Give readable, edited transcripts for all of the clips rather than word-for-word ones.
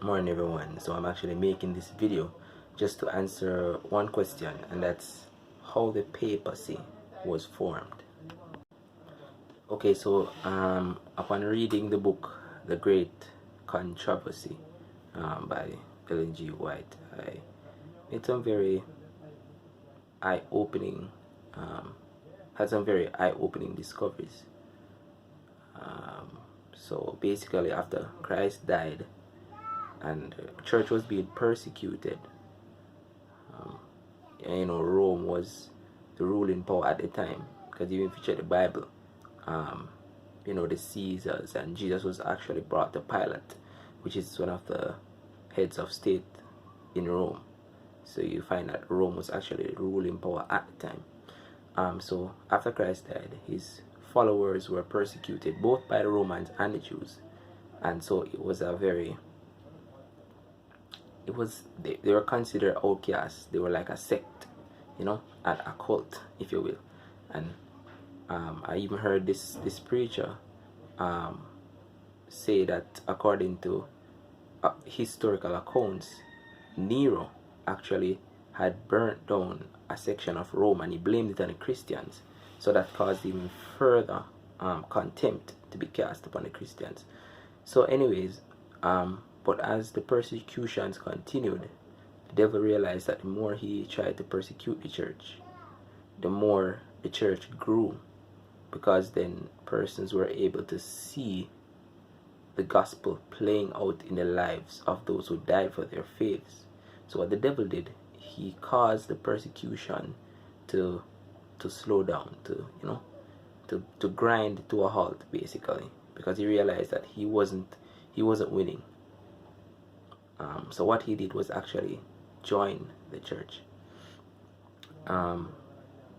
Morning everyone. So I'm actually making this video just to answer one question, and that's how the papacy was formed. Okay, so upon reading the book The Great Controversy by Ellen G. White, I made some very eye-opening had some very eye-opening discoveries. So basically, after Christ died and the church was being persecuted, Rome was the ruling power at the time, because even if you check the Bible, the Caesars, and Jesus was actually brought to Pilate, which is one of the heads of state in Rome. So you find that Rome was actually the ruling power at the time. So after Christ died, his followers were persecuted both by the Romans and the Jews, and so it was they were considered outcasts. They were like a sect, a cult, if you will. And I even heard this preacher say that according to historical accounts, Nero actually had burnt down a section of Rome, and he blamed it on the Christians. So that caused even further contempt to be cast upon the Christians. So anyways, but as the persecutions continued, the devil realized that the more he tried to persecute the church, the more the church grew, because then persons were able to see the gospel playing out in the lives of those who died for their faiths. So what the devil did, he caused the persecution to slow down, to grind to a halt, basically, because he realized that he wasn't winning. So what he did was actually join the church.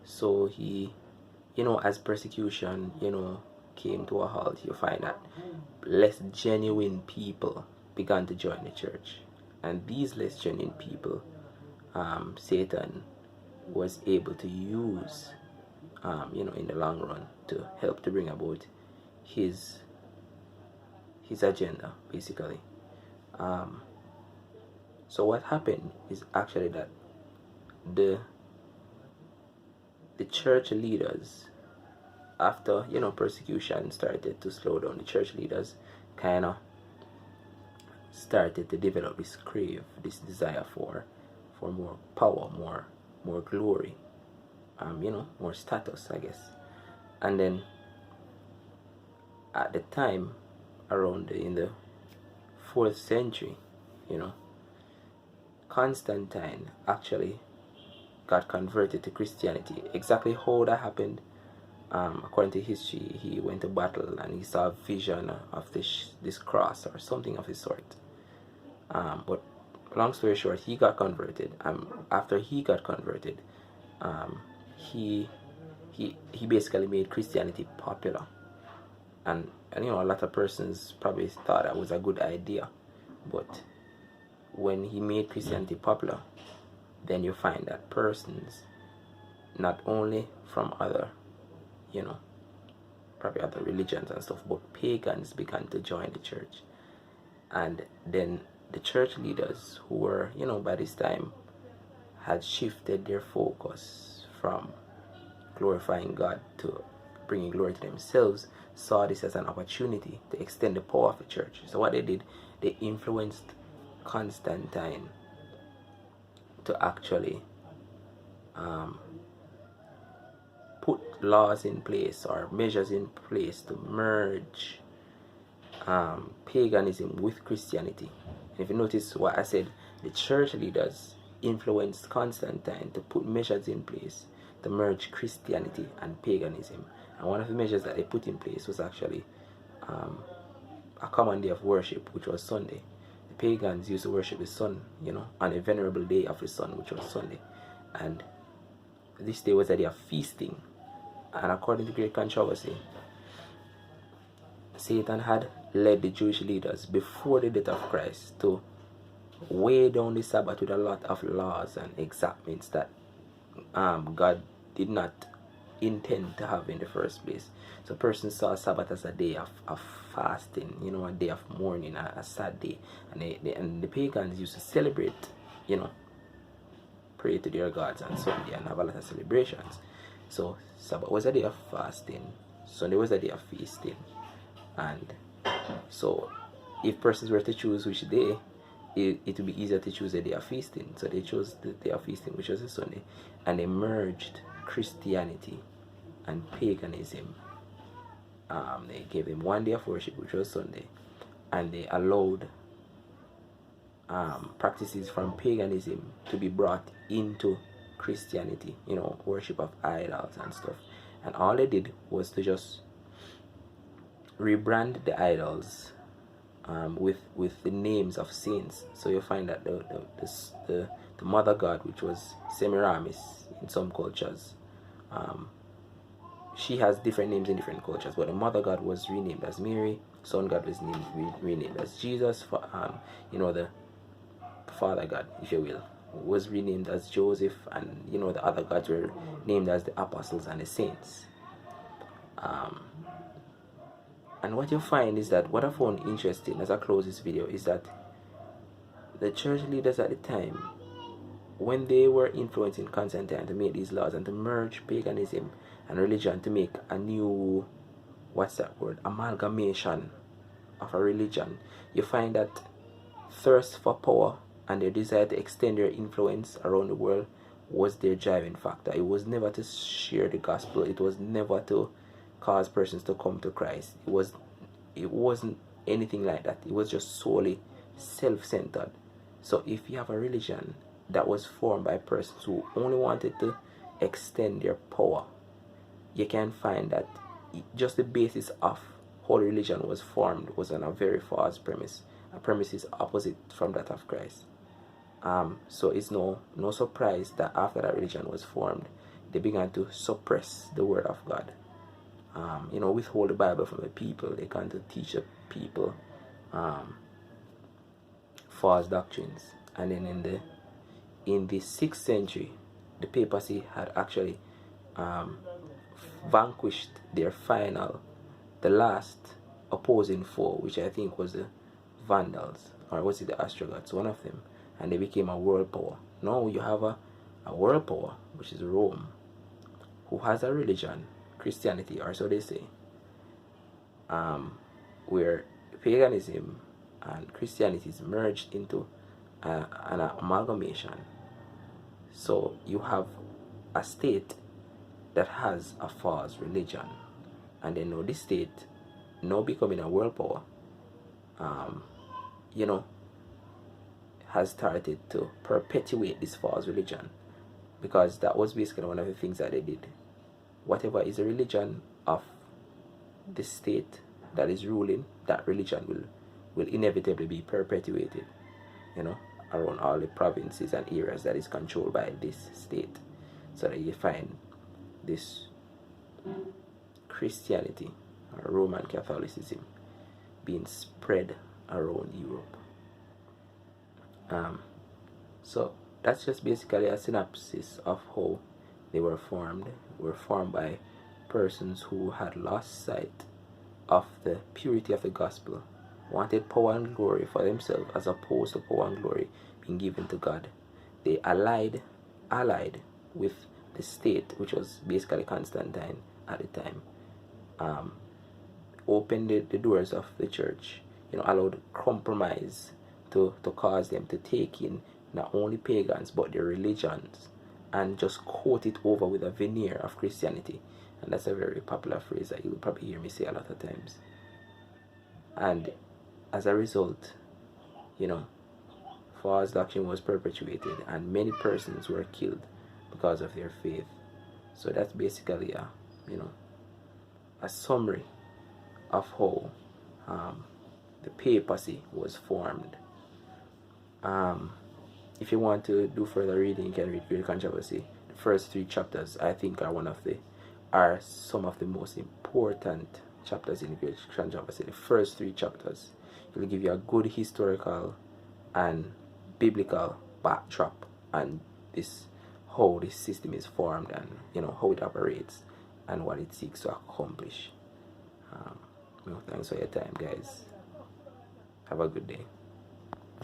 So he, as persecution, came to a halt, you find that less genuine people began to join the church. And these less genuine people, Satan was able to use, in the long run, to help to bring about his agenda, basically. So what happened is actually that the church leaders, after persecution started to slow down, the church leaders kind of started to develop this desire for more power, more glory, more status, I guess. And then at the time, around in the 4th century, Constantine actually got converted to Christianity. Exactly how that happened, according to history, he went to battle and he saw a vision of this cross or something of the sort. But long story short, he got converted. After he got converted, he basically made Christianity popular, and a lot of persons probably thought that was a good idea. But when he made Christianity popular, then you find that persons, not only from other, probably other religions and stuff, but pagans began to join the church. And then the church leaders, who were, by this time, had shifted their focus from glorifying God to bringing glory to themselves, saw this as an opportunity to extend the power of the church. So what they did, they influenced Constantine to actually put laws in place or measures in place to merge paganism with Christianity. And if you notice what I said, the church leaders influenced Constantine to put measures in place to merge Christianity and paganism. And one of the measures that they put in place was actually a common day of worship, which was Sunday. The pagans used to worship the sun, on a venerable day of the sun, which was Sunday. And this day was a day of feasting. And according to Great Controversy, Satan had led the Jewish leaders before the death of Christ to weigh down the Sabbath with a lot of laws and exactments that God did not intend to have in the first place. So persons saw Sabbath as a day of fasting, you know, a day of mourning, a sad day. And the pagans used to celebrate, you know, pray to their gods on Sunday and have a lot of celebrations. So Sabbath was a day of fasting, Sunday was a day of feasting. And so if persons were to choose which day, it would be easier to choose a day of feasting. So they chose the day of feasting, which was a Sunday, and they merged Christianity and paganism. They gave them one day of worship, which was Sunday, and they allowed practices from paganism to be brought into Christianity, you know, worship of idols and stuff. And all they did was to just rebrand the idols with the names of saints. So you find that the mother god, which was Semiramis in some cultures, she has different names in different cultures, but the mother god was renamed as Mary, son god was renamed as Jesus, for you know, the father god, if you will, was renamed as Joseph, and you know, the other gods were named as the apostles and the saints. And what you find is that, what I found interesting as I close this video, is that the church leaders at the time, when they were influencing Constantine to make these laws and to merge paganism and religion to make a new, what's that word, amalgamation of a religion, you find that thirst for power and their desire to extend their influence around the world was their driving factor. It was never to share the gospel. It was never to cause persons to come to Christ. It wasn't anything like that. It was just solely self-centered. So if you have a religion that was formed by persons who only wanted to extend their power, you can find that just the basis of how religion was formed was on a very false premise. A premise is opposite from that of Christ. So it's no surprise that after that religion was formed, they began to suppress the word of God. You know, withhold the Bible from the people. They began to teach the people false doctrines. And then in the 6th century, the papacy had actually vanquished their the last opposing foe, which I think was the Vandals, or was it the Ostrogoths, one of them, and they became a world power. Now you have a world power, which is Rome, who has a religion, Christianity, or so they say, where paganism and Christianity is merged into an amalgamation. So you have a state that has a false religion, and then now this state, now becoming a world power, you know, has started to perpetuate this false religion, because that was basically one of the things that they did. Whatever is a religion of the state that is ruling, that religion will inevitably be perpetuated, you know, around all the provinces and areas that is controlled by this state. So that you find this Christianity or Roman Catholicism being spread around Europe. So that's just basically a synopsis of how they were formed. They were formed by persons who had lost sight of the purity of the gospel, wanted power and glory for themselves as opposed to power and glory being given to God. They allied with the state, which was basically Constantine at the time, opened the doors of the church, you know, allowed compromise to cause them to take in not only pagans but their religions and just coat it over with a veneer of Christianity. And that's a very popular phrase that you'll probably hear me say a lot of times. And as a result, you know, false doctrine was perpetuated and many persons were killed because of their faith. So that's basically a, you know, a summary of how the papacy was formed. If you want to do further reading, you can read Great Controversy. The first 3 chapters, I think, are some of the most important chapters in Great Controversy. The first 3 chapters will give you a good historical and biblical backdrop and how this system is formed and, you know, how it operates. and what it seeks to accomplish. Thanks for your time, guys. Have a good day.